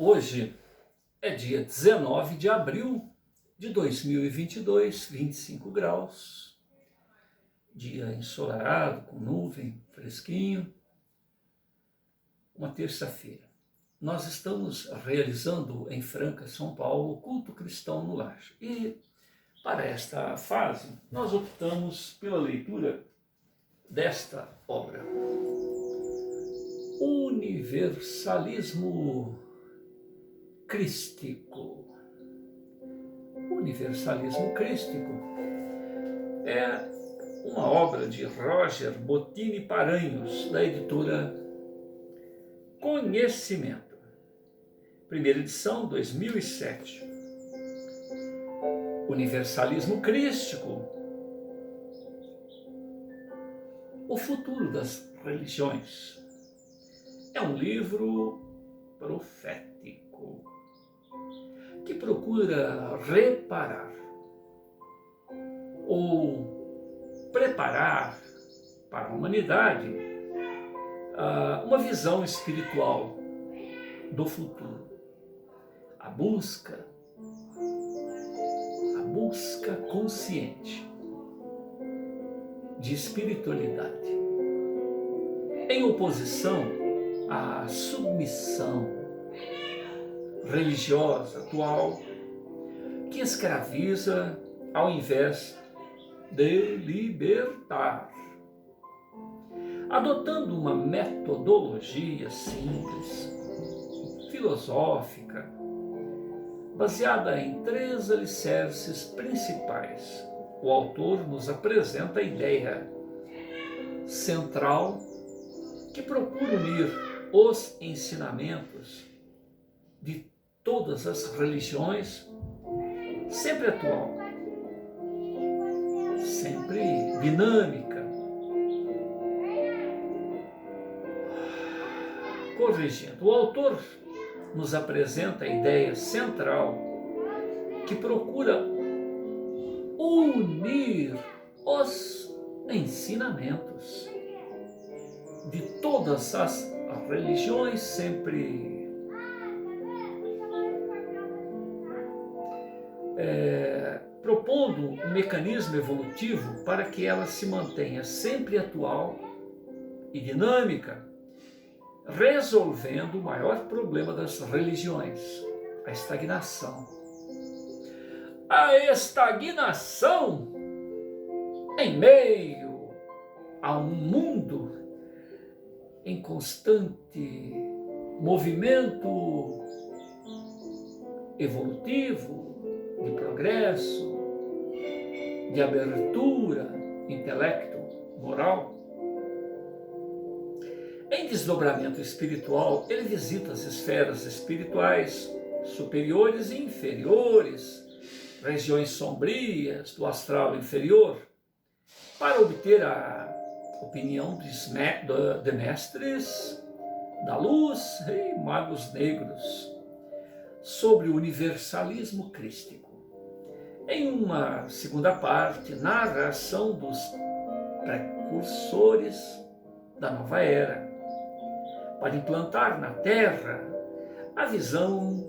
Hoje é dia 19 de abril de 2022, 25 graus, dia ensolarado, com nuvem, fresquinho, uma terça-feira. Nós estamos realizando em Franca, São Paulo, o culto cristão no lar. E para esta fase, nós optamos pela leitura desta obra. Universalismo crístico. Universalismo crístico é uma obra de Roger Bottini Paranhos, da editora Conhecimento. Primeira edição, 2007. Universalismo crístico. O futuro das religiões. É um livro profético que procura reparar ou preparar para a humanidade uma visão espiritual do futuro. A busca consciente de espiritualidade, em oposição à submissão religiosa atual que escraviza ao invés de libertar. Adotando uma metodologia simples, filosófica, baseada em 3 alicerces principais, o autor nos apresenta a ideia central que procura unir os ensinamentos de todas as religiões, sempre atual, sempre dinâmica, corrigindo. O autor nos apresenta a ideia central que procura unir os ensinamentos de todas as religiões, sempre propondo um mecanismo evolutivo para que ela se mantenha sempre atual e dinâmica, resolvendo o maior problema das religiões, a estagnação. A estagnação em meio a um mundo em constante movimento evolutivo, de progresso, de abertura, intelecto, moral. Em desdobramento espiritual, ele visita as esferas espirituais superiores e inferiores, regiões sombrias do astral inferior, para obter a opinião de mestres da luz e magos negros sobre o universalismo crístico. Em uma segunda parte, narra a ação dos precursores da nova era para implantar na Terra a visão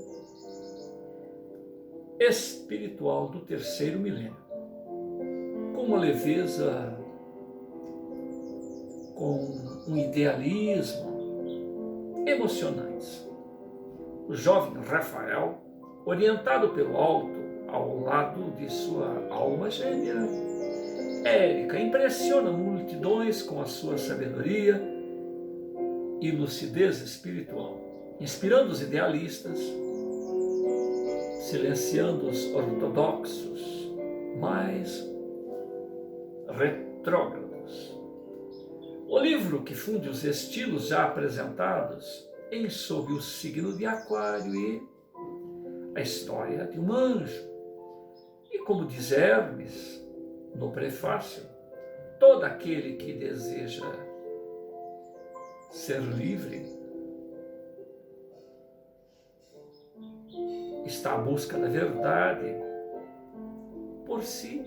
espiritual do terceiro milênio, com uma leveza, com um idealismo emocionantes. O jovem Rafael, orientado pelo alto ao lado de sua alma gêmea, Érica, impressiona multidões com a sua sabedoria e lucidez espiritual, inspirando os idealistas, silenciando os ortodoxos mais retrógrados. O livro, que funde os estilos já apresentados em Sob o Signo de Aquário e a história de um anjo. E como diz Hermes no prefácio, todo aquele que deseja ser livre está à busca da verdade por si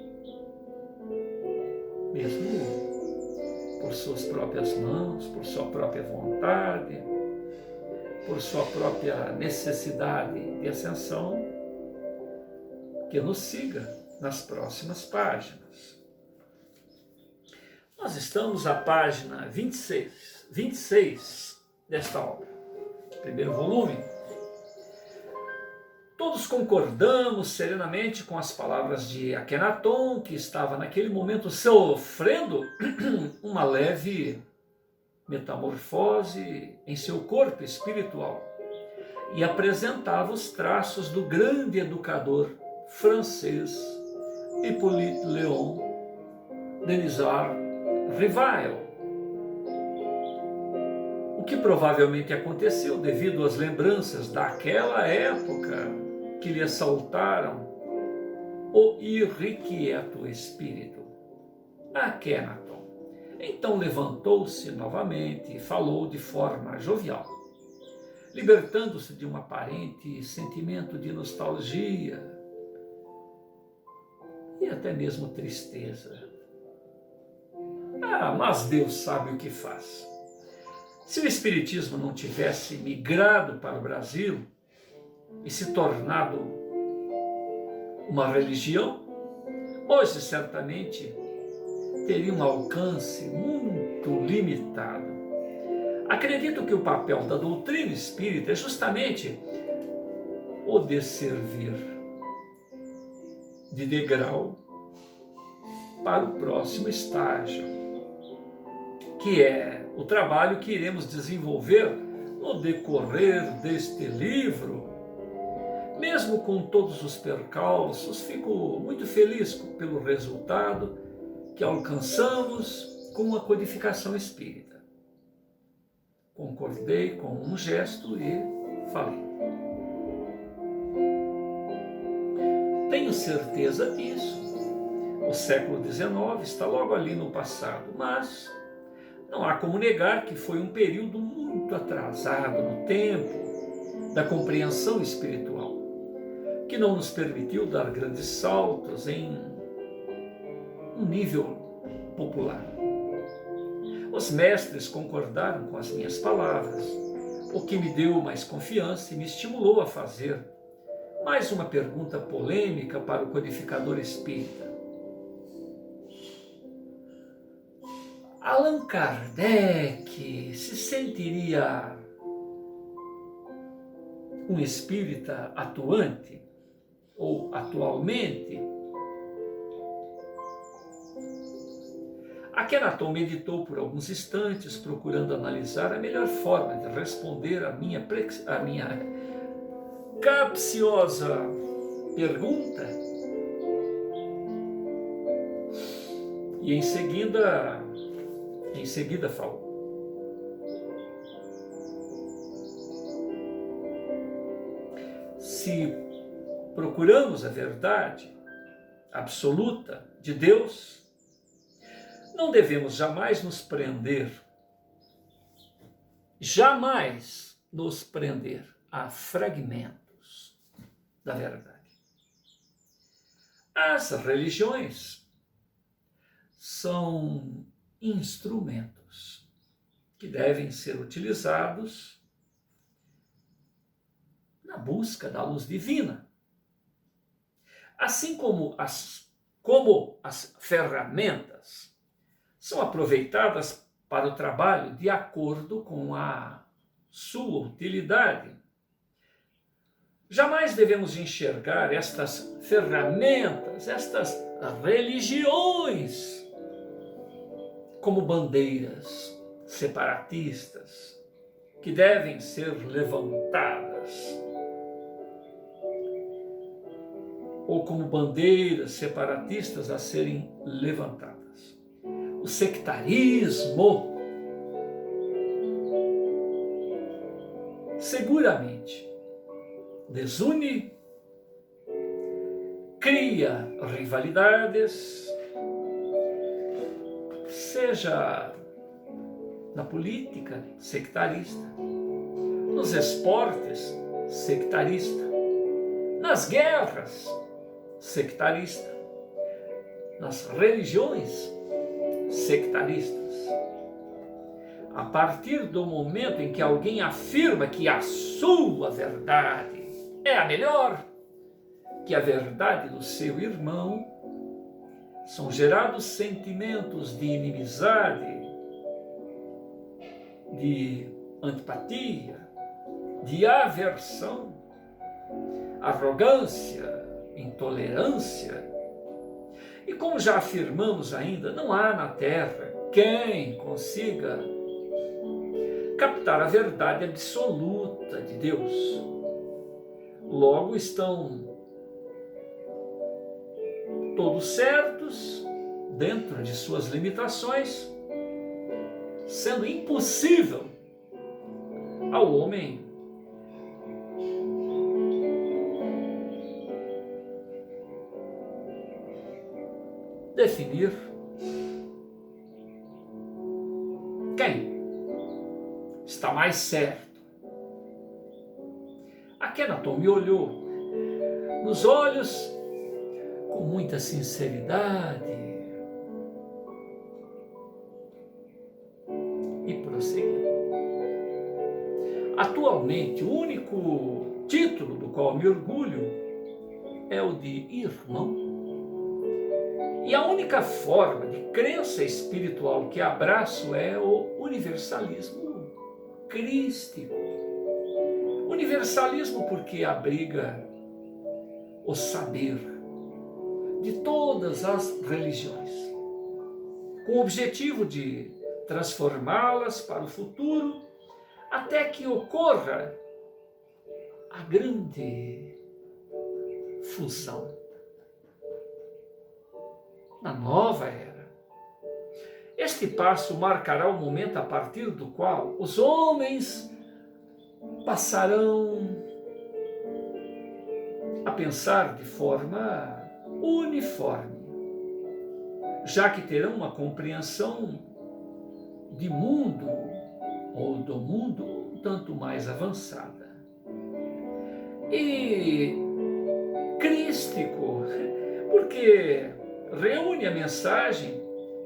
mesmo, por suas próprias mãos, por sua própria vontade, por sua própria necessidade de ascensão, que nos siga nas próximas páginas. Nós estamos à página 26 desta obra, primeiro volume. Todos concordamos serenamente com as palavras de Akhenaton, que estava naquele momento sofrendo uma leve metamorfose em seu corpo espiritual e apresentava os traços do grande educador francês Hippolyte Léon Denisard Rivail. O que provavelmente aconteceu devido às lembranças daquela época que lhe assaltaram o irrequieto espírito. Akhenaton então levantou-se novamente e falou de forma jovial, libertando-se de um aparente sentimento de nostalgia e até mesmo tristeza. Mas Deus sabe o que faz. Se o Espiritismo não tivesse migrado para o Brasil e se tornado uma religião, hoje certamente teria um alcance muito limitado. Acredito que o papel da doutrina espírita é justamente o de servir de degrau para o próximo estágio, que é o trabalho que iremos desenvolver no decorrer deste livro. Mesmo com todos os percalços, fico muito feliz pelo resultado que alcançamos com a codificação espírita. Concordei com um gesto e falei. Tenho certeza disso. O século XIX está logo ali no passado, mas não há como negar que foi um período muito atrasado no tempo da compreensão espiritual, que não nos permitiu dar grandes saltos em um nível popular. Os mestres concordaram com as minhas palavras, o que me deu mais confiança e me estimulou a fazer mais uma pergunta polêmica para o codificador espírita. Allan Kardec se sentiria um espírita atuante ou atualmente? Akhenaton meditou por alguns instantes, procurando analisar a melhor forma de responder a minha capciosa pergunta. E em seguida falou. Se procuramos a verdade absoluta de Deus, não devemos jamais nos prender a fragmentos da verdade. As religiões são instrumentos que devem ser utilizados na busca da luz divina. Assim como as ferramentas são aproveitadas para o trabalho de acordo com a sua utilidade. Jamais devemos enxergar estas ferramentas, estas religiões, como bandeiras separatistas que devem ser levantadas, ou como bandeiras separatistas a serem levantadas. O sectarismo seguramente desune, cria rivalidades, seja na política sectarista, nos esportes sectarista, nas guerras sectarista, nas religiões sectaristas. a partir do momento em que alguém afirma que a sua verdade é a melhor, que a verdade do seu irmão, são gerados sentimentos de inimizade, de antipatia, de aversão, arrogância, intolerância. E como já afirmamos ainda, não há na Terra quem consiga captar a verdade absoluta de Deus. Logo estão todos certos dentro de suas limitações, sendo impossível ao homem definir quem está mais certo. Akhenaton me olhou nos olhos com muita sinceridade e prosseguiu. Atualmente, o único título do qual me orgulho é o de irmão. E a única forma de crença espiritual que abraço é o universalismo crístico. Universalismo porque abriga o saber de todas as religiões, com o objetivo de transformá-las para o futuro, até que ocorra a grande fusão na nova era. Este passo marcará o momento a partir do qual os homens passarão a pensar de forma uniforme, já que terão uma compreensão de mundo ou do mundo um tanto mais avançada. E crístico, porque reúne a mensagem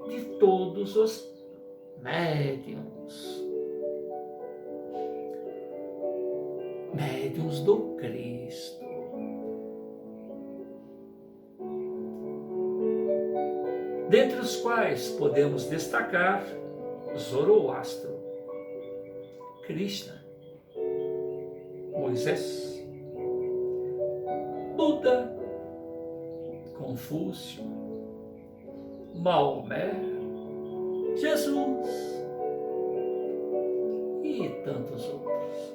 de todos os médiuns do Cristo. Dentre os quais podemos destacar Zoroastro, Krishna, Moisés, Buda, Confúcio, Maomé, Jesus e tantos outros.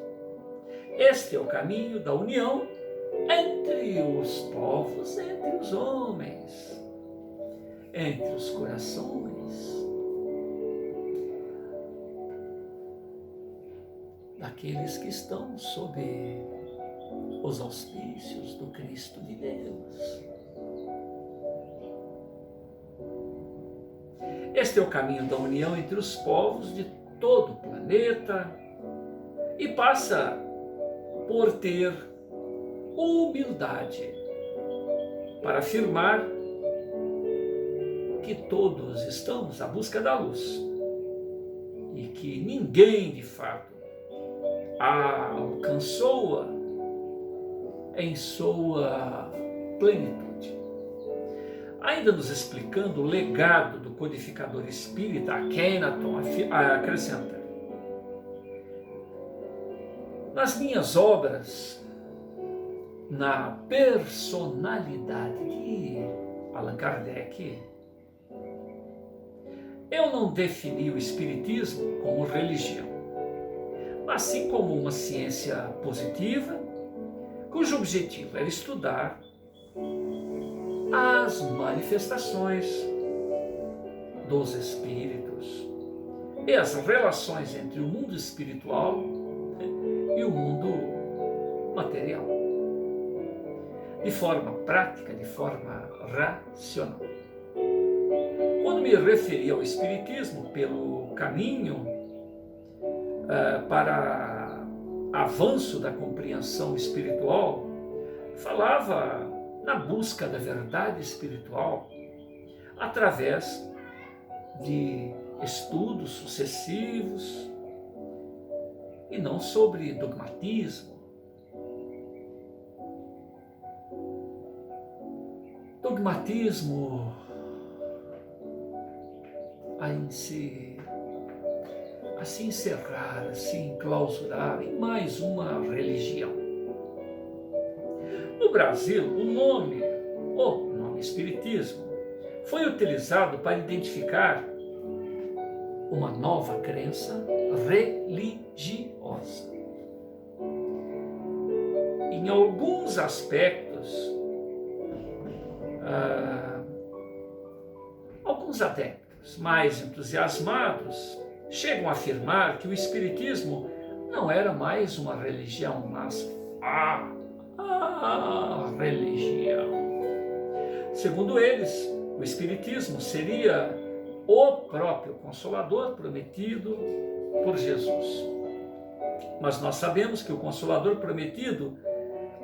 Este é o caminho da união entre os povos, entre os homens, entre os corações daqueles que estão sob os auspícios do Cristo de Deus. Este é o caminho da união entre os povos de todo o planeta e passa por ter humildade para afirmar que todos estamos à busca da luz e que ninguém de fato a alcançou-a em sua plenitude. Ainda nos explicando o legado do codificador espírita, Akhenaton acrescenta: nas minhas obras, na personalidade de Allan Kardec, eu não defini o espiritismo como religião, mas sim como uma ciência positiva, cujo objetivo era estudar as manifestações dos espíritos e as relações entre o mundo espiritual e o mundo material, de forma prática, de forma racional. Quando me referi ao espiritismo pelo caminho para avanço da compreensão espiritual, falava na busca da verdade espiritual através de estudos sucessivos e não sobre dogmatismo. Dogmatismo a se encerrar, a se enclausurar em mais uma religião. No Brasil, o nome Espiritismo foi utilizado para identificar uma nova crença religiosa. Em alguns aspectos, alguns adeptos mais entusiasmados chegam a afirmar que o Espiritismo não era mais uma religião, mas a religião. Segundo eles, o Espiritismo seria o próprio Consolador prometido por Jesus. Mas nós sabemos que o Consolador prometido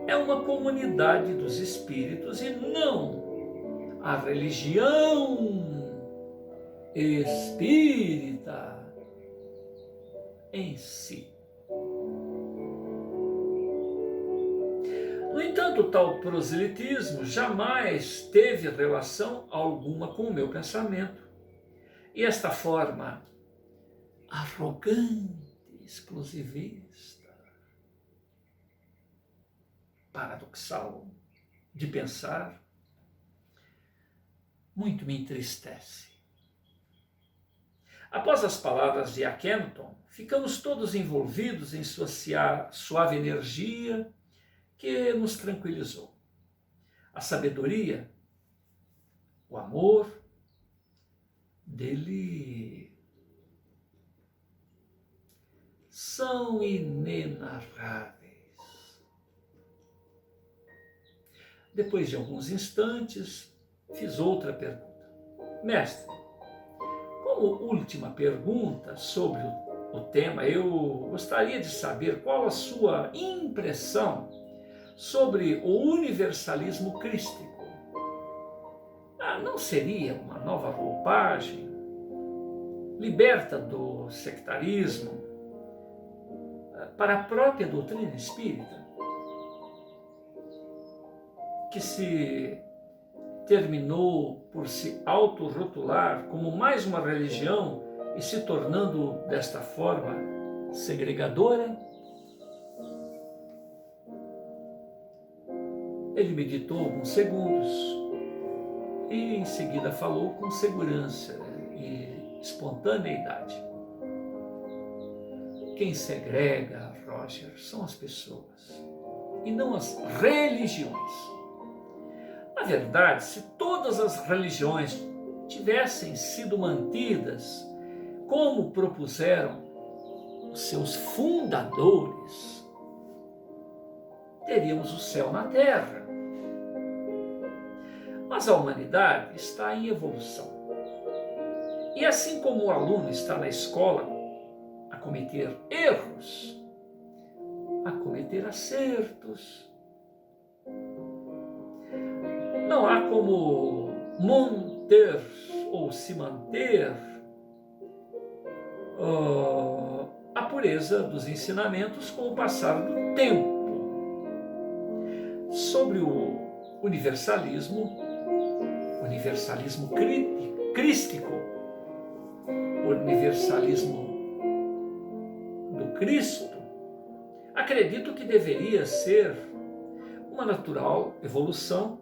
é uma comunidade dos espíritos e não a religião espírita em si. No entanto, tal proselitismo jamais teve relação alguma com o meu pensamento. E esta forma arrogante, exclusivista, paradoxal de pensar, muito me entristece. Após as palavras de Akhenaton, ficamos todos envolvidos em sua suave energia que nos tranquilizou. A sabedoria, o amor dele são inenarráveis. Depois de alguns instantes, fiz outra pergunta. Mestre, como última pergunta sobre o tema, eu gostaria de saber qual a sua impressão sobre o universalismo crístico. Não seria uma nova roupagem, liberta do sectarismo, para a própria doutrina espírita, que se terminou por se autorrotular como mais uma religião e se tornando, desta forma, segregadora? Ele meditou alguns segundos e em seguida falou com segurança e espontaneidade. Quem segrega, Roger, são as pessoas e não as religiões. Na verdade, se todas as religiões tivessem sido mantidas como propuseram os seus fundadores, teríamos o céu na terra. Mas a humanidade está em evolução. E assim como o aluno está na escola a cometer erros, a cometer acertos, não há como manter ou se manter a pureza dos ensinamentos com o passar do tempo. Sobre o universalismo crístico, o universalismo do Cristo, acredito que deveria ser uma natural evolução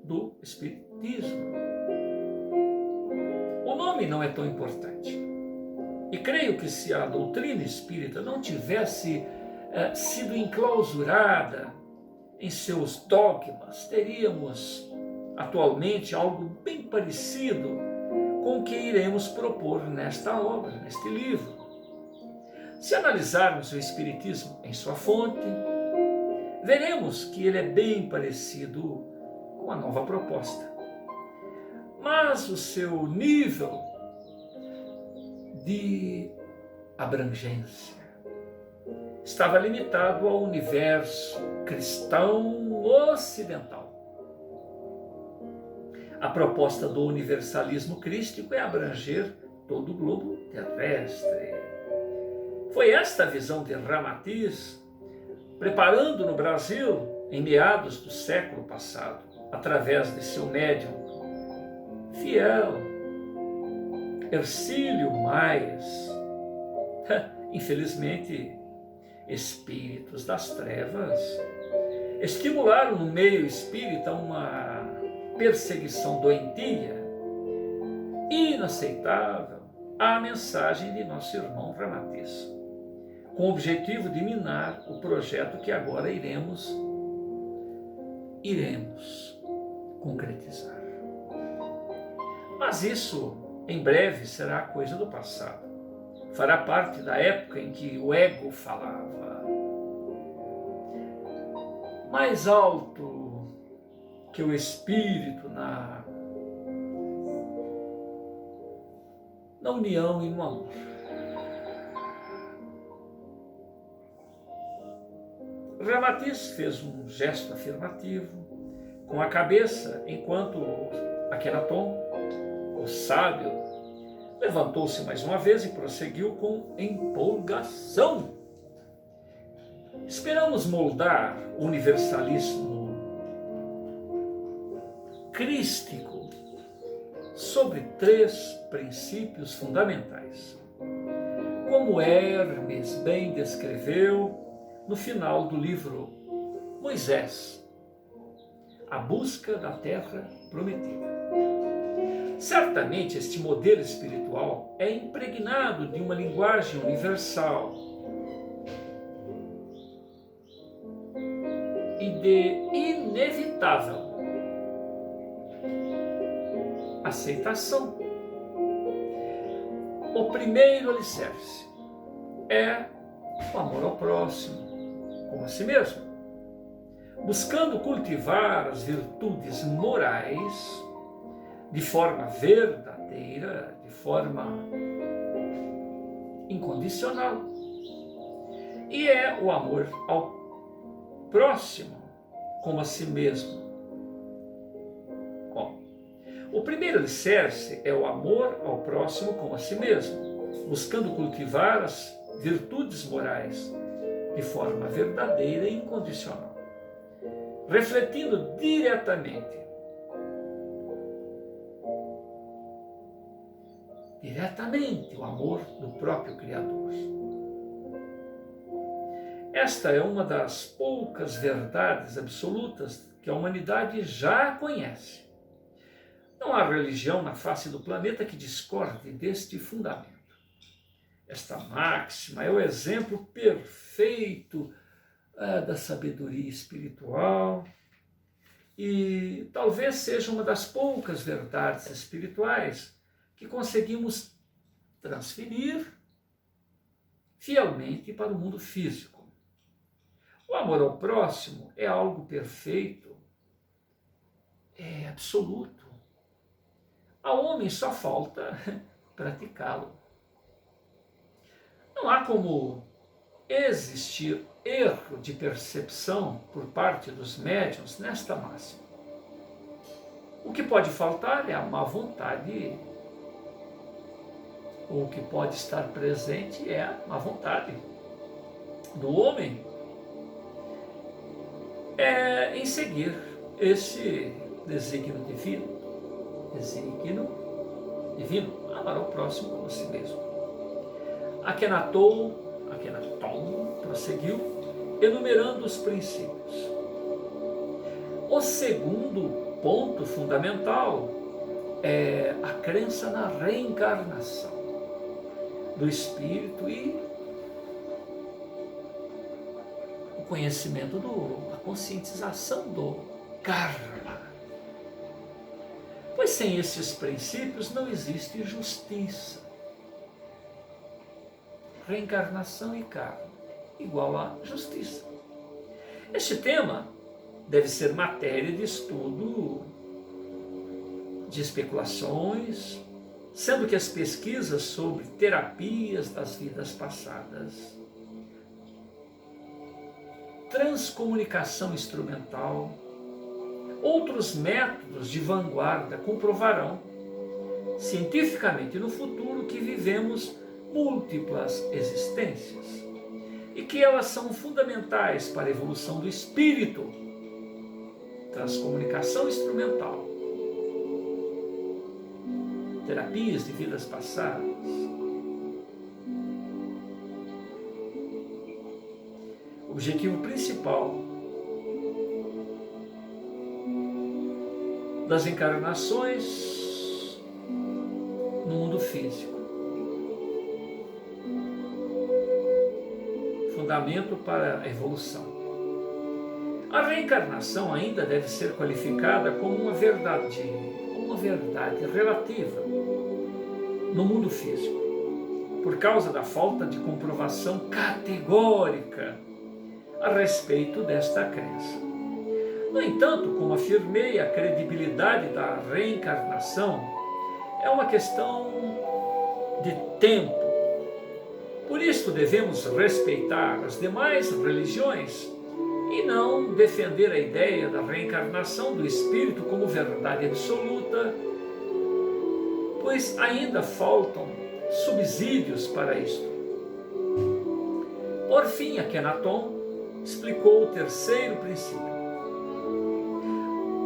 do Espiritismo. O nome não é tão importante. E creio que se a doutrina espírita não tivesse sido enclausurada em seus dogmas, teríamos atualmente algo bem parecido com o que iremos propor nesta obra, neste livro. Se analisarmos o Espiritismo em sua fonte, veremos que ele é bem parecido com a nova proposta. Mas o seu nível de abrangência estava limitado ao universo cristão ocidental. A proposta do universalismo crístico é abranger todo o globo terrestre. Foi esta a visão de Ramatiz, preparando no Brasil, em meados do século passado, através de seu médium fiel, Hercílio Mais. Infelizmente, espíritos das trevas estimularam no meio espírita uma perseguição doentia, inaceitável, à mensagem de nosso irmão Ramatiz, com o objetivo de minar o projeto que agora iremos concretizar. Mas isso, em breve, será coisa do passado. Fará parte da época em que o ego falava. Mais alto que o espírito na união e no amor. Ramatiz fez um gesto afirmativo com a cabeça, enquanto Akhenaton, o sábio, levantou-se mais uma vez e prosseguiu com empolgação. Esperamos moldar o universalismo crístico sobre 3 princípios fundamentais, como Hermes bem descreveu no final do livro Moisés, a busca da terra prometida. Certamente este modelo espiritual é impregnado de uma linguagem universal e de inevitável aceitação. O primeiro alicerce é o amor ao próximo, como a si mesmo, buscando cultivar as virtudes morais de forma verdadeira, de forma incondicional. E é o amor ao próximo como a si mesmo. O primeiro alicerce é o amor ao próximo como a si mesmo, buscando cultivar as virtudes morais de forma verdadeira e incondicional, refletindo diretamente o amor do próprio Criador. Esta é uma das poucas verdades absolutas que a humanidade já conhece. Não há religião na face do planeta que discorde deste fundamento. Esta máxima é o exemplo perfeito da sabedoria espiritual e talvez seja uma das poucas verdades espirituais que conseguimos transferir fielmente para o mundo físico. O amor ao próximo é algo perfeito, é absoluto. Ao homem só falta praticá-lo. Não há como existir erro de percepção por parte dos médiuns nesta máxima. O que pode faltar é a má vontade. O que pode estar presente é a má vontade do homem em seguir esse desígnio divino. Amar ao próximo como a si mesmo. Akhenaton prosseguiu, enumerando os princípios. O segundo ponto fundamental é a crença na reencarnação do espírito e o conhecimento a conscientização do karma. Pois sem esses princípios não existe justiça. Reencarnação e karma igual a justiça. Este tema deve ser matéria de estudo, de especulações, sendo que as pesquisas sobre terapias das vidas passadas, transcomunicação instrumental, outros métodos de vanguarda comprovarão cientificamente no futuro que vivemos múltiplas existências e que elas são fundamentais para a evolução do espírito, transcomunicação instrumental, terapias de vidas passadas. O objetivo principal das encarnações no mundo físico. Fundamento para a evolução. A reencarnação ainda deve ser qualificada como uma verdade relativa no mundo físico, por causa da falta de comprovação categórica a respeito desta crença. No entanto, como afirmei, a credibilidade da reencarnação é uma questão de tempo. Por isso devemos respeitar as demais religiões e não defender a ideia da reencarnação do espírito como verdade absoluta, pois ainda faltam subsídios para isto. Por fim, Akhenaton explicou o terceiro princípio.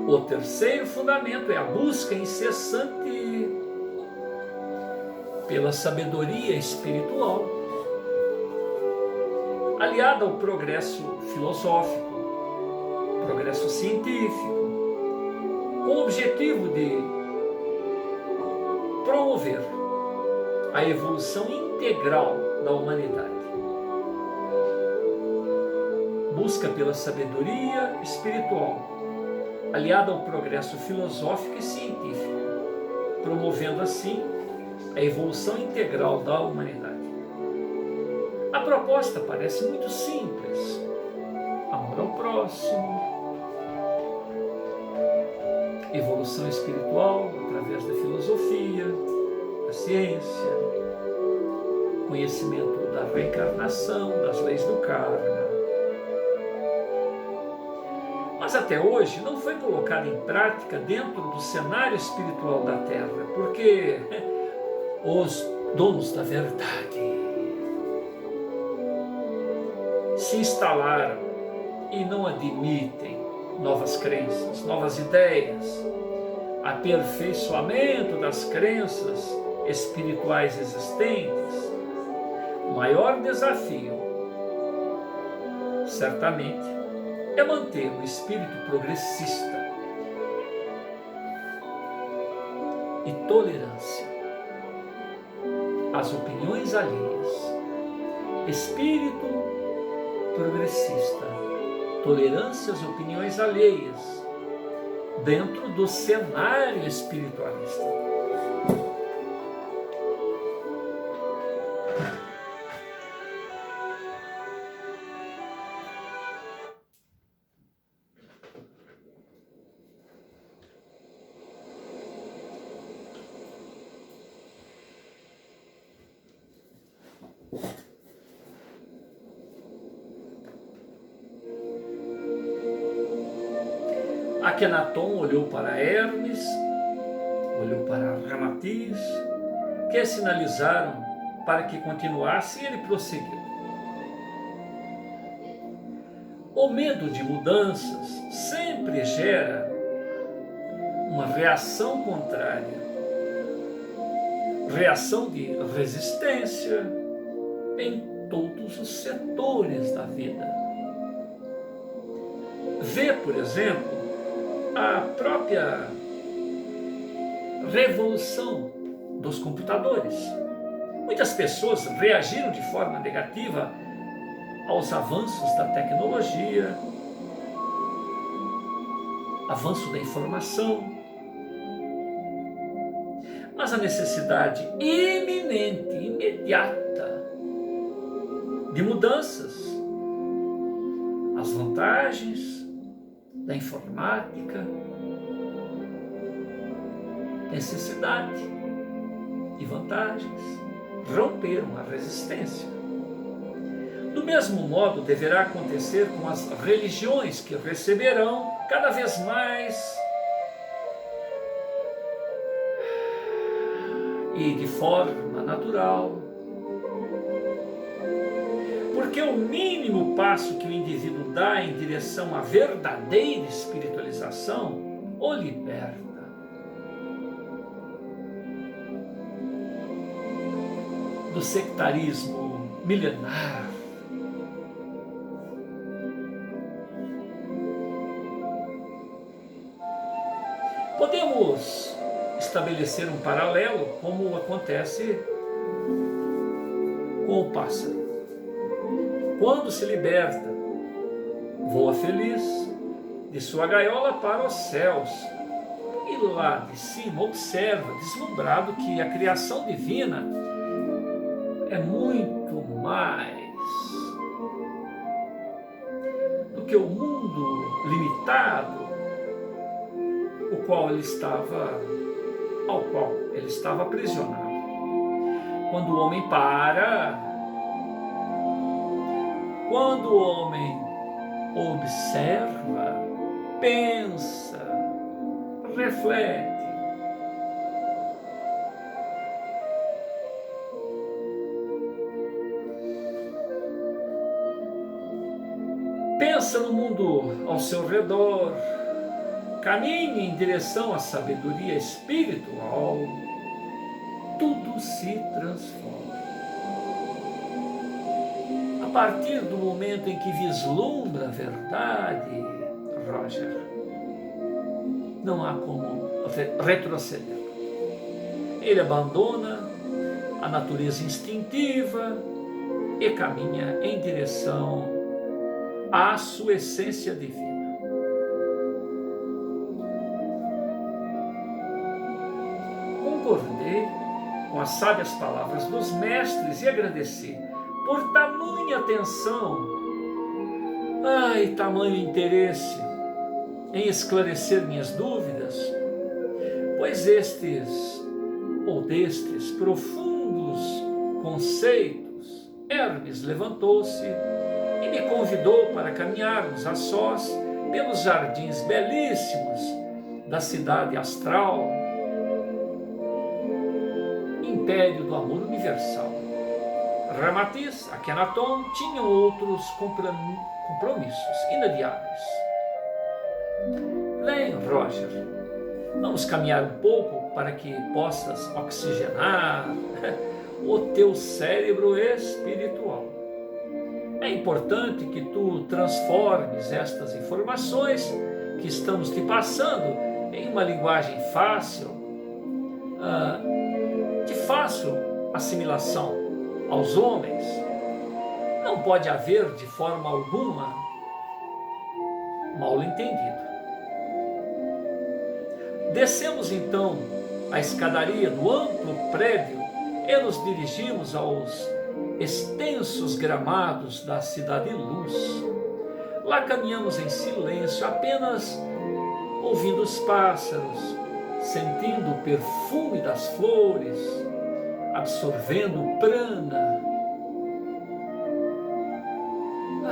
O terceiro fundamento é a busca incessante pela sabedoria espiritual, aliada ao progresso filosófico, progresso científico, com o objetivo de promover a evolução integral da humanidade. Busca pela sabedoria espiritual, aliada ao progresso filosófico e científico, promovendo assim a evolução integral da humanidade. A proposta parece muito simples: amor ao próximo, evolução espiritual através da filosofia, da ciência, conhecimento da reencarnação, das leis do karma. Mas até hoje não foi colocado em prática dentro do cenário espiritual da Terra, porque os donos da verdade se instalaram e não admitem novas crenças, novas ideias, aperfeiçoamento das crenças espirituais existentes. O maior desafio, certamente, é manter o espírito progressista e tolerância às opiniões alheias. Espírito progressista, tolerância às opiniões alheias dentro do cenário espiritualista. Akhenaton olhou para Hermes, olhou para Ramatiz, que sinalizaram para que continuasse, e ele prosseguiu. O medo de mudanças sempre gera uma reação contrária, reação de resistência em todos os setores da vida. Vê, por exemplo, a própria revolução dos computadores. Muitas pessoas reagiram de forma negativa aos avanços da tecnologia, avanço da informação, mas a necessidade iminente, imediata de mudanças, as vantagens da informática, necessidade e vantagens romperam a resistência. Do mesmo modo deverá acontecer com as religiões que receberão cada vez mais e de forma natural, porque o mínimo passo que o indivíduo dá em direção à verdadeira espiritualização o liberta. Do sectarismo milenar. Podemos estabelecer um paralelo, como acontece com o pássaro. Quando se liberta, voa feliz de sua gaiola para os céus e lá de cima observa, deslumbrado, que a criação divina é muito mais do que o mundo limitado ao qual ele estava aprisionado. Quando o homem quando o homem observa, pensa, reflete, pensa no mundo ao seu redor, caminha em direção à sabedoria espiritual, tudo se transforma. A partir do momento em que vislumbra a verdade, Roger, não há como retroceder. Ele abandona a natureza instintiva e caminha em direção à sua essência divina. Concordei com as sábias palavras dos mestres e agradeci por tamanha atenção, e tamanho interesse em esclarecer minhas dúvidas, pois destes profundos conceitos, Hermes levantou-se e me convidou para caminharmos a sós pelos jardins belíssimos da cidade astral, império do amor universal. Ramatiz, Akhenaton tinham outros compromissos inadiáveis. Vem, Roger, vamos caminhar um pouco para que possas oxigenar o teu cérebro espiritual. É importante que tu transformes estas informações que estamos te passando em uma linguagem fácil, de fácil assimilação aos homens. Não pode haver de forma alguma mal-entendido. Descemos então a escadaria do amplo prédio e nos dirigimos aos extensos gramados da Cidade Luz. Lá caminhamos em silêncio, apenas ouvindo os pássaros, sentindo o perfume das flores, absorvendo o prana,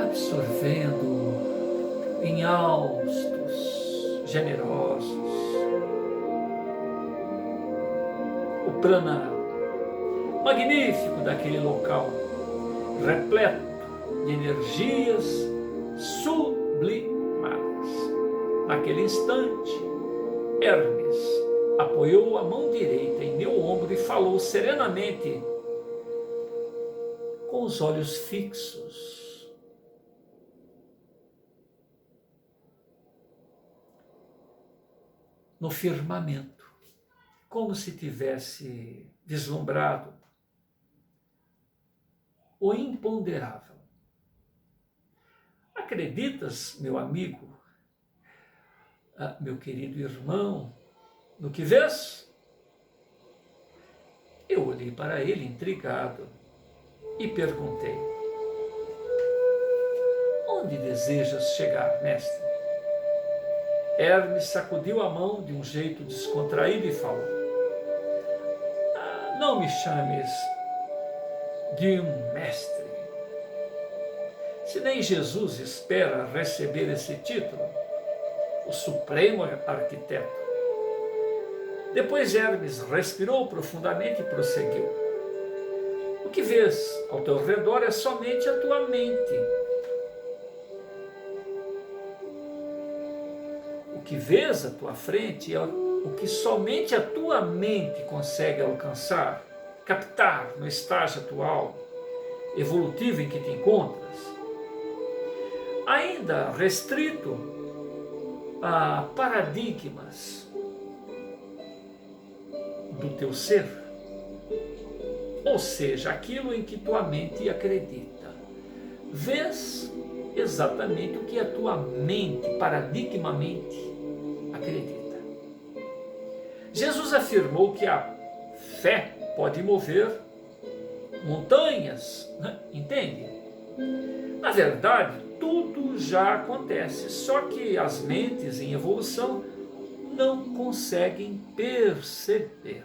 absorvendo em haustos generosos o prana magnífico daquele local, repleto de energias sublimadas. Naquele instante, Hermes apoiou a mão direita em meu ombro e falou serenamente, com os olhos fixos. No firmamento, como se tivesse vislumbrado o imponderável. Acreditas, meu amigo, meu querido irmão, no que vês? Eu olhei para ele intrigado e perguntei, onde desejas chegar, mestre? Hermes sacudiu a mão de um jeito descontraído e falou, não me chames de um mestre. Se nem Jesus espera receber esse título, o supremo arquiteto. Depois Hermes respirou profundamente e prosseguiu: o que vês ao teu redor é somente a tua mente. O que vês à tua frente é o que somente a tua mente consegue alcançar, captar no estágio atual, evolutivo em que te encontras, ainda restrito a paradigmas do teu ser, ou seja, aquilo em que tua mente acredita. Vês exatamente o que a tua mente, paradigmamente, acredita. Jesus afirmou que a fé pode mover montanhas, né? Entende? Na verdade, tudo já acontece, só que as mentes em evolução não conseguem perceber.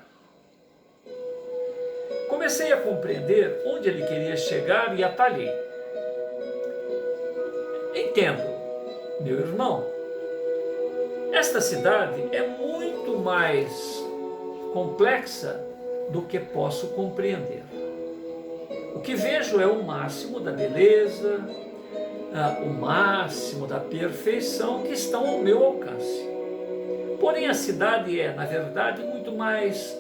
Comecei a compreender onde ele queria chegar e atalhei. Entendo, meu irmão, esta cidade é muito mais complexa do que posso compreender. O que vejo é o máximo da beleza, o máximo da perfeição que estão ao meu alcance. Porém, a cidade é, na verdade, muito mais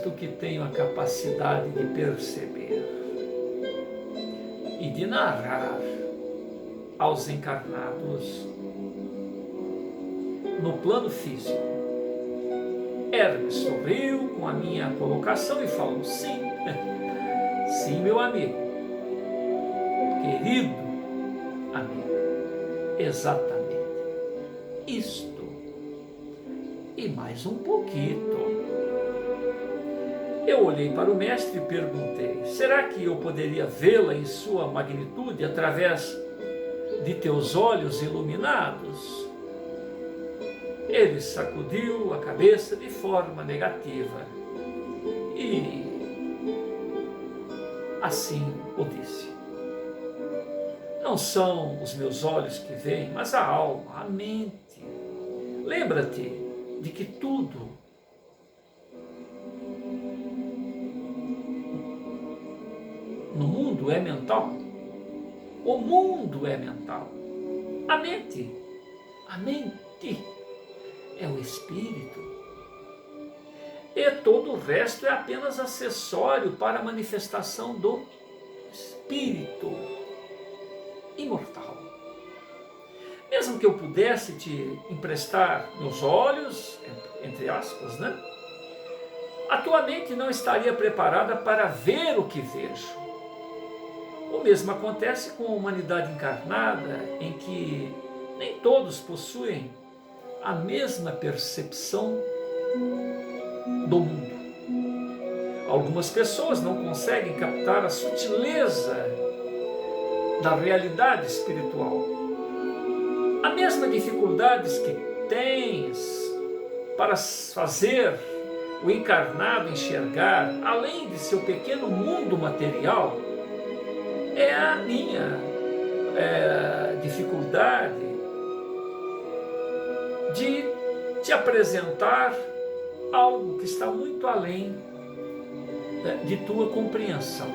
do que tenho a capacidade de perceber e de narrar aos encarnados no plano físico. Hermes sorriu com a minha colocação e falou: sim, sim, meu amigo, querido amigo, exatamente isto e mais um pouquinho. Eu olhei para o mestre e perguntei: será que eu poderia vê-la em sua magnitude através de teus olhos iluminados? Ele sacudiu a cabeça de forma negativa e assim o disse: não são os meus olhos que veem, mas a alma, a mente. Lembra-te de que tudo no mundo é mental. O mundo é mental. A mente é o espírito. E todo o resto é apenas acessório para a manifestação do espírito imortal. Mesmo que eu pudesse te emprestar meus olhos, entre aspas, né? A tua mente não estaria preparada para ver o que vejo. O mesmo acontece com a humanidade encarnada, em que nem todos possuem a mesma percepção do mundo. Algumas pessoas não conseguem captar a sutileza da realidade espiritual. A mesma dificuldades que tens para fazer o encarnado enxergar além de seu pequeno mundo material é a minha dificuldade de te apresentar algo que está muito além de tua compreensão.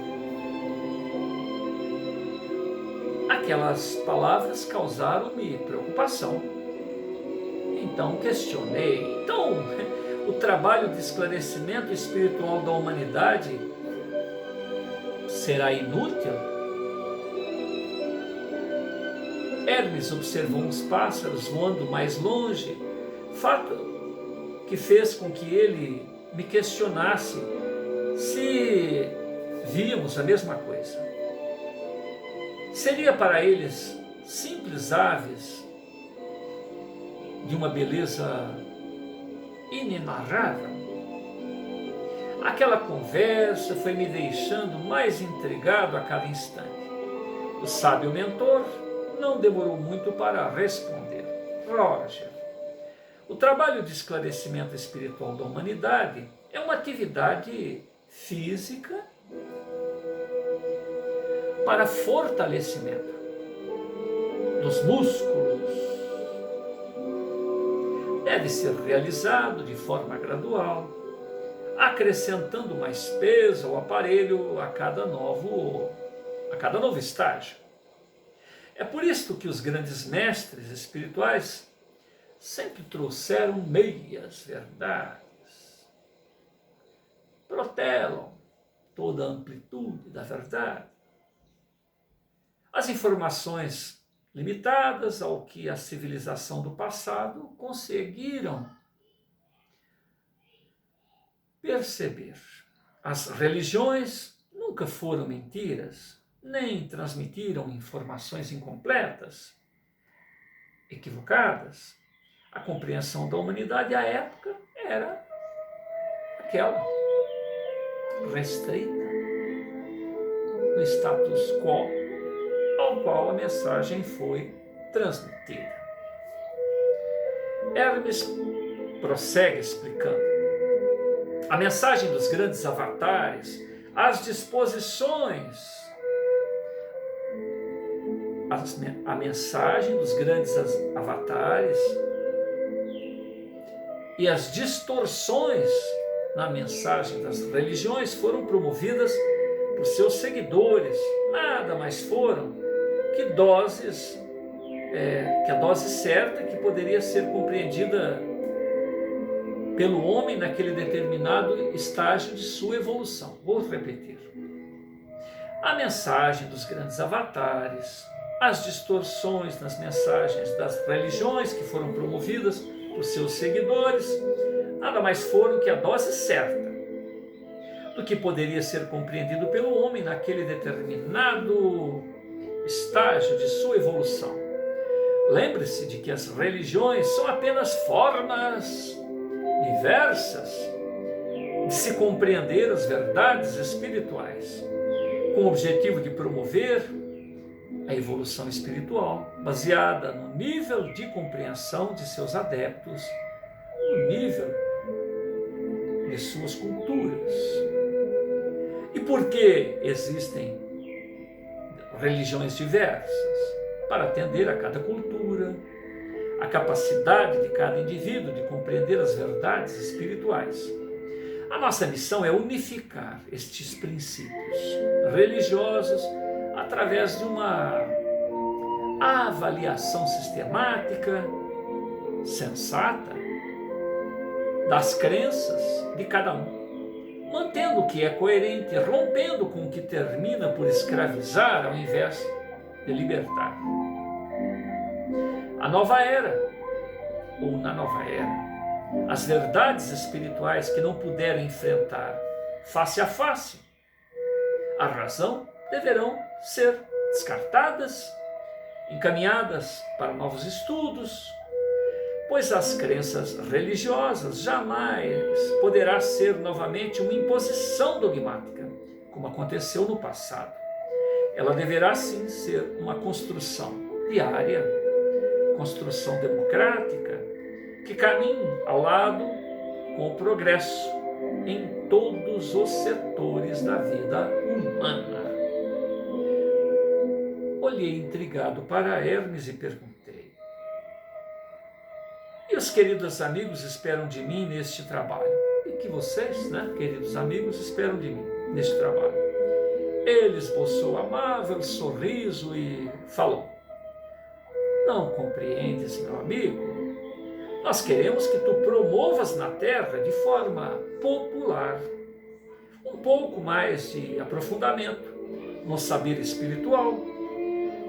Aquelas palavras causaram-me preocupação. Então questionei. Então, o trabalho de esclarecimento espiritual da humanidade será inútil? Hermes observou uns pássaros voando mais longe, fato que fez com que ele me questionasse se víamos a mesma coisa. Seria para eles simples aves de uma beleza inenarrável? Aquela conversa foi me deixando mais intrigado a cada instante. O sábio mentor não demorou muito para responder. Roger, o trabalho de esclarecimento espiritual da humanidade é uma atividade física para fortalecimento. dos músculos. Deve ser realizado de forma gradual, acrescentando mais peso ao aparelho a cada novo estágio. É por isso que os grandes mestres espirituais sempre trouxeram meias verdades, protelam toda a amplitude da verdade. As informações limitadas ao que a civilização do passado conseguiram perceber. As religiões nunca foram mentiras, nem transmitiram informações incompletas, equivocadas. A compreensão da humanidade à época era aquela, restrita, no status quo ao qual a mensagem foi transmitida. Hermes prossegue explicando: a mensagem dos grandes avatares, as disposições, a mensagem dos grandes avatares e as distorções na mensagem das religiões foram promovidas por seus seguidores. Nada mais foram que a dose certa que poderia ser compreendida pelo homem naquele determinado estágio de sua evolução. Vou repetir. A mensagem dos grandes avatares, as distorções nas mensagens das religiões que foram promovidas por seus seguidores, nada mais foram que a dose certa do que poderia ser compreendido pelo homem naquele determinado estágio de sua evolução. Lembre-se de que as religiões são apenas formas diversas de se compreender as verdades espirituais, com o objetivo de promover a evolução espiritual, baseada no nível de compreensão de seus adeptos, no nível de suas culturas. E por que existem religiões diversas? Para atender a cada cultura, a capacidade de cada indivíduo de compreender as verdades espirituais. A nossa missão é unificar estes princípios religiosos através de uma avaliação sistemática, sensata, das crenças de cada um, mantendo o que é coerente, rompendo com o que termina por escravizar ao invés de libertar. A nova era, ou na nova era, as verdades espirituais que não puderam enfrentar face a face a razão deverão ser descartadas, encaminhadas para novos estudos, pois as crenças religiosas jamais poderá ser novamente uma imposição dogmática, como aconteceu no passado. Ela deverá sim ser uma construção diária, construção democrática, que caminhe ao lado com o progresso em todos os setores da vida humana. Olhei intrigado para Hermes e perguntei: e os queridos amigos esperam de mim neste trabalho? E que vocês, queridos amigos, esperam de mim neste trabalho? Ele esboçou amável sorriso e falou: não compreendes, meu amigo? Nós queremos que tu promovas na Terra de forma popular um pouco mais de aprofundamento no saber espiritual,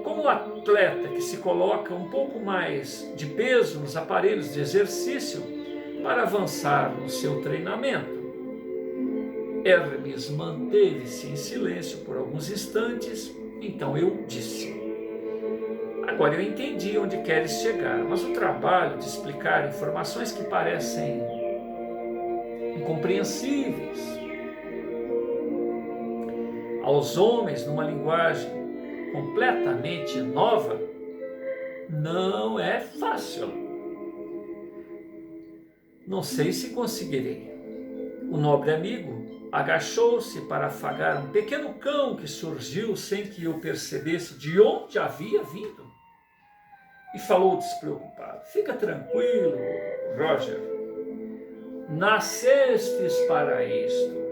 como um atleta que se coloca um pouco mais de peso nos aparelhos de exercício para avançar no seu treinamento. Hermes manteve-se em silêncio por alguns instantes, então eu disse: agora eu entendi onde queres chegar, mas o trabalho de explicar informações que parecem incompreensíveis aos homens numa linguagem completamente nova não é fácil. Não sei se conseguirei. O nobre amigo agachou-se para afagar um pequeno cão que surgiu sem que eu percebesse de onde havia vindo. e falou despreocupado: fica tranquilo, Roger, nascestes para isto.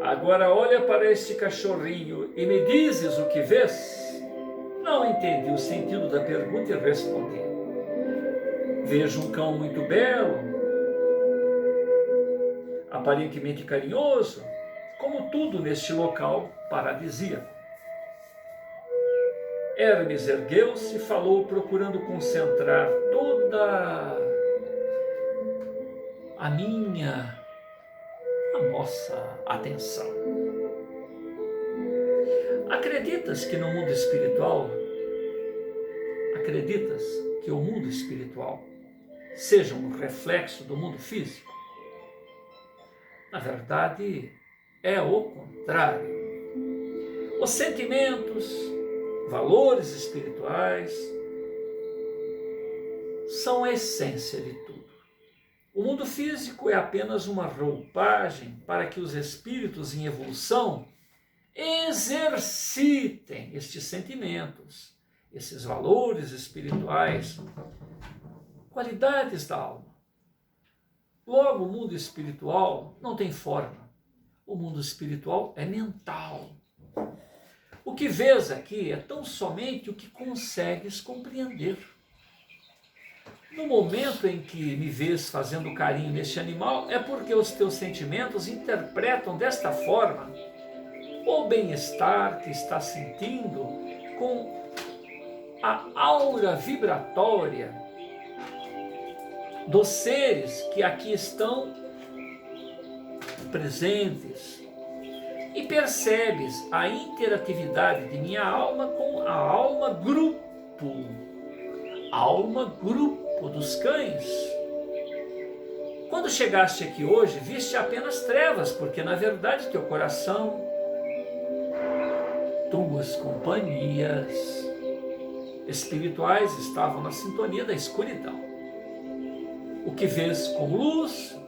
Agora olha para este cachorrinho e me dizes o que vês? Não entendi o sentido da pergunta e respondi: vejo um cão muito belo, aparentemente carinhoso, como tudo neste local paradisíaco. Hermes ergueu-se e falou, procurando concentrar toda a nossa atenção. Acreditas que o mundo espiritual seja um reflexo do mundo físico? Na verdade, é o contrário. Os sentimentos, valores espirituais são a essência de tudo. O mundo físico é apenas uma roupagem para que os espíritos em evolução exercitem estes sentimentos, esses valores espirituais, qualidades da alma. Logo, o mundo espiritual não tem forma. O mundo espiritual é mental. O que vês aqui é tão somente o que consegues compreender. No momento em que me vês fazendo carinho neste animal, é porque os teus sentimentos interpretam desta forma o bem-estar que está sentindo com a aura vibratória dos seres que aqui estão presentes. E percebes a interatividade de minha alma com a alma grupo dos cães. Quando chegaste aqui hoje, viste apenas trevas, porque na verdade teu coração, tuas companhias espirituais estavam na sintonia da escuridão. O que vês como luz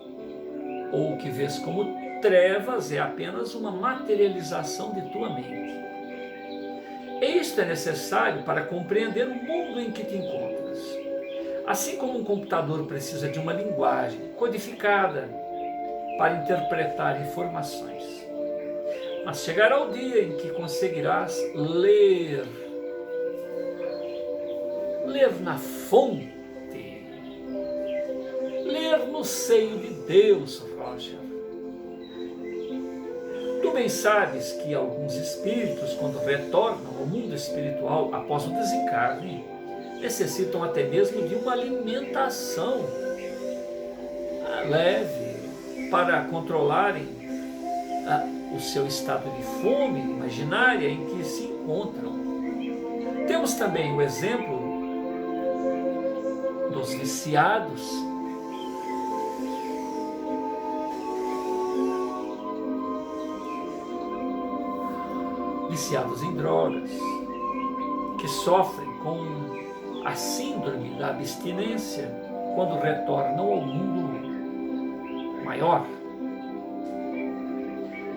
ou o que vês como trevas é apenas uma materialização de tua mente. E isto é necessário para compreender o mundo em que te encontras. Assim como um computador precisa de uma linguagem codificada para interpretar informações. Mas chegará o dia em que conseguirás ler na fonte, ler no seio de Deus, Roger. Tu bem sabes que alguns espíritos, quando retornam ao mundo espiritual após o desencarne, necessitam até mesmo de uma alimentação leve para controlarem o seu estado de fome imaginária em que se encontram. Temos também o exemplo dos viciados, viciados em drogas, que sofrem com a síndrome da abstinência quando retornam ao mundo maior.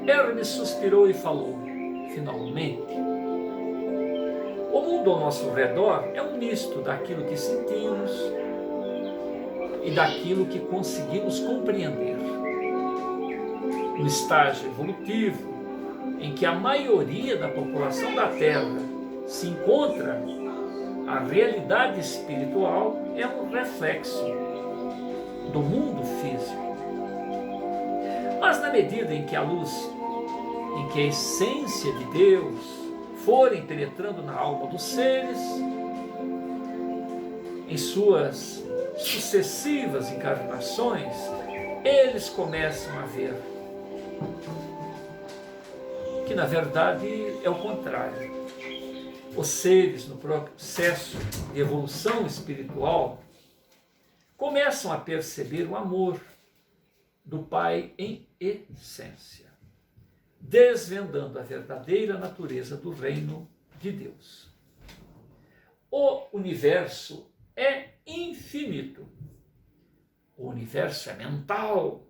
Hermes suspirou e falou, finalmente: o mundo ao nosso redor é um misto daquilo que sentimos e daquilo que conseguimos compreender. No estágio evolutivo em que a maioria da população da Terra se encontra, a realidade espiritual é um reflexo do mundo físico. Mas na medida em que a luz, em que a essência de Deus forem penetrando na alma dos seres, em suas sucessivas encarnações, eles começam a ver que na verdade é o contrário. Os seres no processo de evolução espiritual começam a perceber o amor do Pai em essência, desvendando a verdadeira natureza do reino de Deus. O universo é infinito. O universo é mental.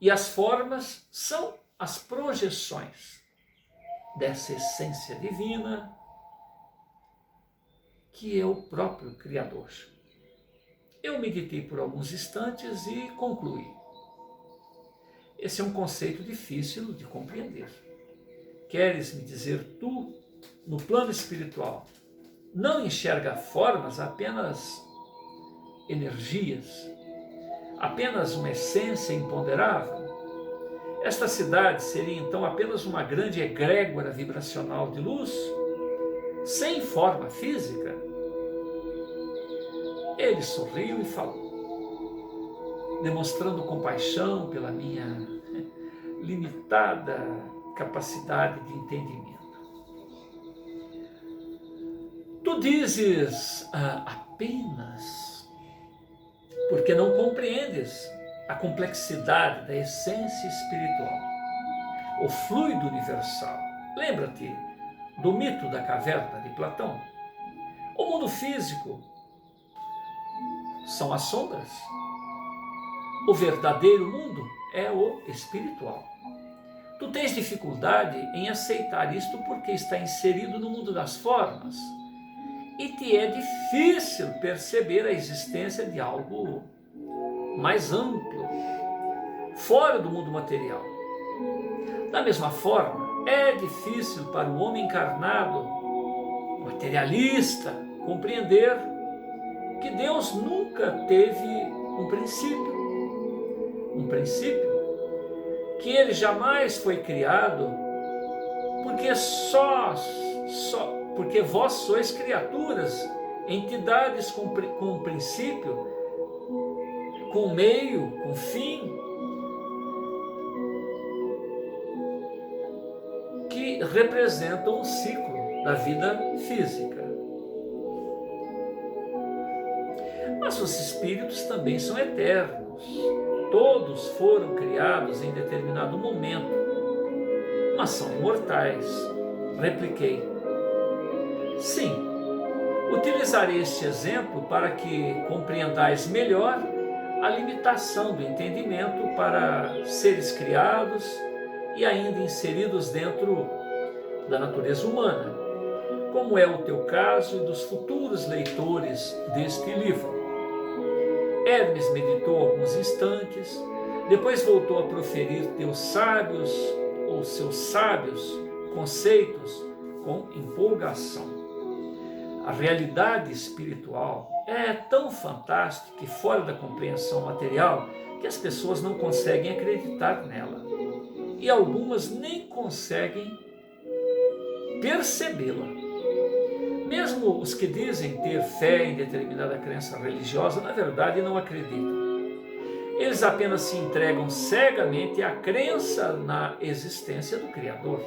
E as formas são as projeções dessa essência divina que é o próprio Criador. Eu meditei por alguns instantes e concluí. Esse é um conceito difícil de compreender. Queres me dizer tu, no plano espiritual, não enxerga formas, apenas energias, apenas uma essência imponderável? Esta cidade seria então apenas uma grande egrégora vibracional de luz, sem forma física? Ele sorriu e falou, demonstrando compaixão pela minha limitada capacidade de entendimento. Tu dizes apenas porque não compreendes a complexidade da essência espiritual, o fluido universal. Lembra-te do mito da caverna de Platão? O mundo físico são as sombras. O verdadeiro mundo é o espiritual. Tu tens dificuldade em aceitar isto porque está inserido no mundo das formas e te é difícil perceber a existência de algo mais amplo, fora do mundo material. Da mesma forma, é difícil para o homem encarnado, materialista, compreender que Deus nunca teve um princípio, que ele jamais foi criado, porque vós sois criaturas, entidades com princípio, com meio, com fim, que representam o ciclo da vida física. Mas os espíritos também são eternos. Todos foram criados em determinado momento, mas são imortais. Repliquei. Sim, utilizarei este exemplo para que compreendais melhor a limitação do entendimento para seres criados e ainda inseridos dentro da natureza humana, como é o teu caso e dos futuros leitores deste livro. Hermes meditou alguns instantes, depois voltou a proferir seus sábios conceitos com empolgação. A realidade espiritual é tão fantástica e fora da compreensão material que as pessoas não conseguem acreditar nela. E algumas nem conseguem percebê-la. Mesmo os que dizem ter fé em determinada crença religiosa, na verdade não acreditam. Eles apenas se entregam cegamente à crença na existência do Criador,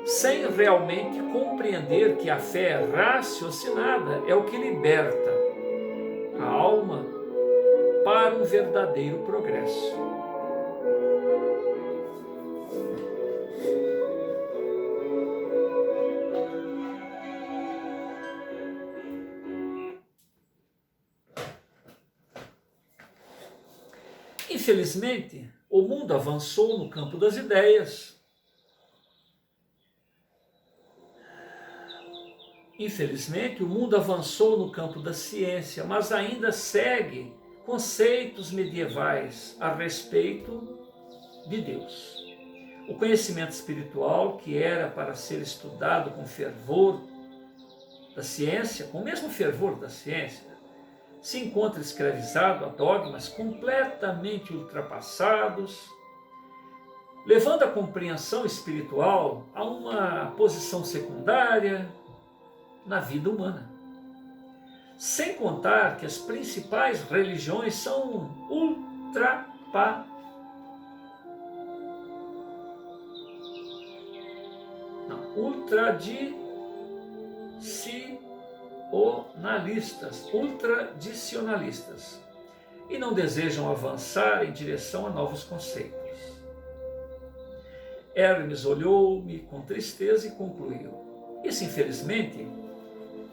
sem realmente compreender que a fé raciocinada é o que liberta a alma para um verdadeiro progresso. Infelizmente, o mundo avançou no campo das ideias. Infelizmente, o mundo avançou no campo da ciência, mas ainda segue conceitos medievais a respeito de Deus. O conhecimento espiritual, que era para ser estudado com fervor da ciência, com o mesmo fervor da ciência, se encontra escravizado a dogmas completamente ultrapassados, levando a compreensão espiritual a uma posição secundária na vida humana. Sem contar que as principais religiões são ultradicionalistas e não desejam avançar em direção a novos conceitos. Hermes olhou-me com tristeza e concluiu: isso, infelizmente,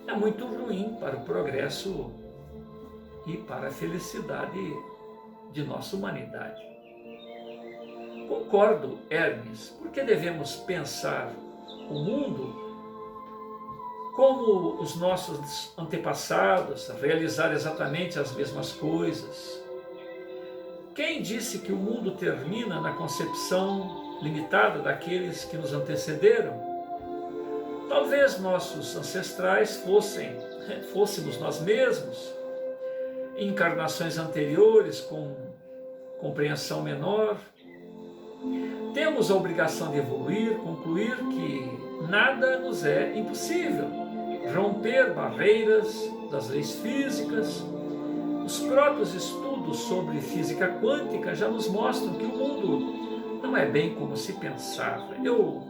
é muito ruim para o progresso e para a felicidade de nossa humanidade. Concordo, Hermes, porque devemos pensar o mundo como os nossos antepassados, realizar exatamente as mesmas coisas. Quem disse que o mundo termina na concepção limitada daqueles que nos antecederam? Talvez nossos ancestrais fôssemos nós mesmos, em encarnações anteriores com compreensão menor. Temos a obrigação de evoluir, concluir que nada nos é impossível, romper barreiras das leis físicas. Os próprios estudos sobre física quântica já nos mostram que o mundo não é bem como se pensava. Eu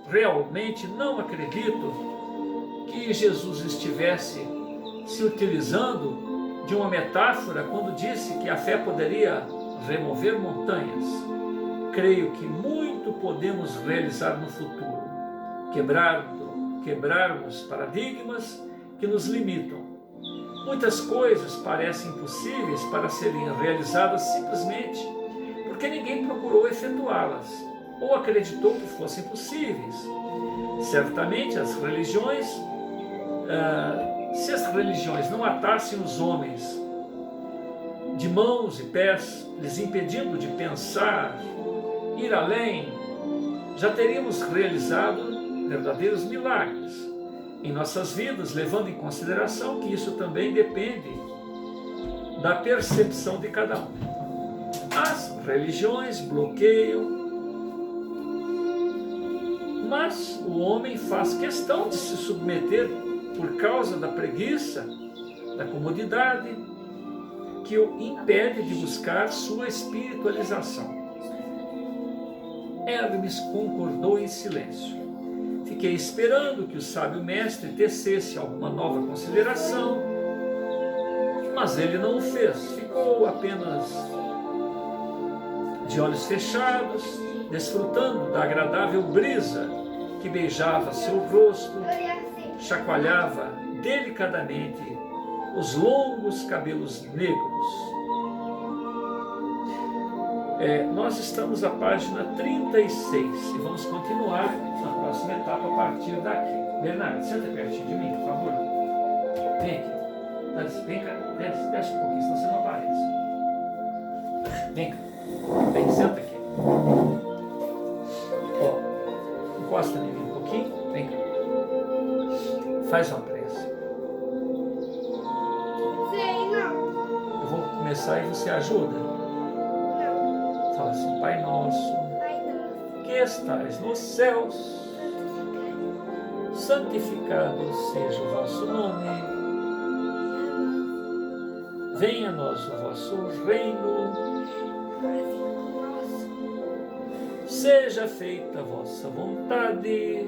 realmente não acredito que Jesus estivesse se utilizando de uma metáfora quando disse que a fé poderia remover montanhas. Creio que muito podemos realizar no futuro, quebrarmos paradigmas que nos limitam. Muitas coisas parecem impossíveis para serem realizadas simplesmente porque ninguém procurou efetuá-las ou acreditou que fossem possíveis. Certamente se as religiões não atassem os homens de mãos e pés, lhes impedindo de pensar, ir além, já teríamos realizado verdadeiros milagres em nossas vidas, levando em consideração que isso também depende da percepção de cada um. As religiões bloqueiam, mas o homem faz questão de se submeter por causa da preguiça, da comodidade, que o impede de buscar sua espiritualização. Hermes concordou em silêncio. Fiquei esperando que o sábio mestre tecesse alguma nova consideração, mas ele não o fez. Ficou apenas de olhos fechados, desfrutando da agradável brisa que beijava seu rosto, chacoalhava delicadamente os longos cabelos negros. Nós estamos na página 36 e vamos continuar na próxima etapa a partir daqui. Bernardo, senta pertinho de mim, por favor. Vem aqui. Vem cá, desce um pouquinho, senão você não aparece. Vem cá. Vem, senta aqui. Ó, encosta em mim um pouquinho. Vem cá. Faz uma prece. Eu vou começar e você ajuda? Fala assim: Pai nosso, que estais nos céus, santificado seja o vosso nome. Venha a nós o vosso reino. Seja feita a vossa vontade,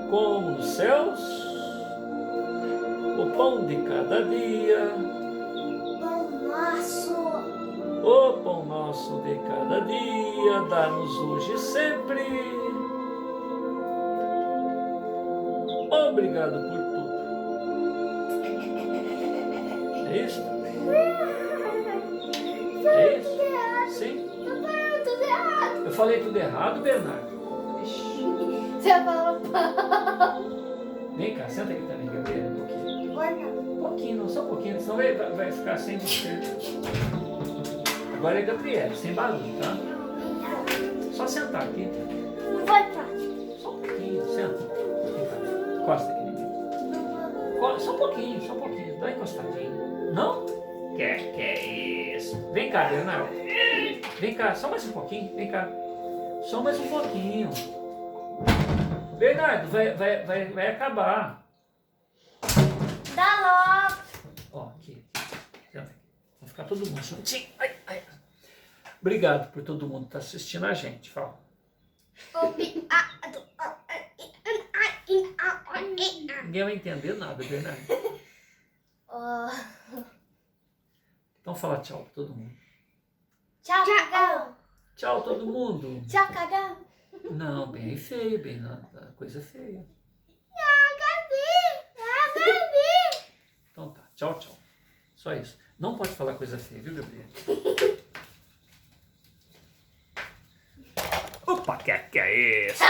como nos céus, o pão de cada dia. O pão nosso de cada dia, dá-nos hoje e sempre. Obrigado por tudo. É isso? É isso? Sim? Eu falei tudo errado, Bernardo? Você falou. Vem cá, senta aqui também, Gabriela, um pouquinho. Um pouquinho, não, só um pouquinho, senão vai ficar sem você. Agora é Gabriela, sem barulho, tá? Só sentar aqui. Não vai pra. Só um pouquinho, senta. Encosta aqui em mim. Só um pouquinho. Dá uma encostadinha. Não? Que é isso? Vem cá, Bernardo. Vem cá, só mais um pouquinho. Vem cá. Só mais um pouquinho. Bernardo, vai acabar. Dá logo. Ó, aqui. Senta aqui. Vai ficar todo mundo juntinho. Ai. Obrigado por todo mundo que está assistindo a gente. Fala. Ninguém vai entender nada, Bernardo. Então fala tchau para todo mundo. Tchau, cagão. Tchau, todo mundo. Tchau, cagão. Não, bem feio, bem coisa feia. Então tá, tchau. Só isso. Não pode falar coisa feia, viu, Gabriel? Opa, que é isso?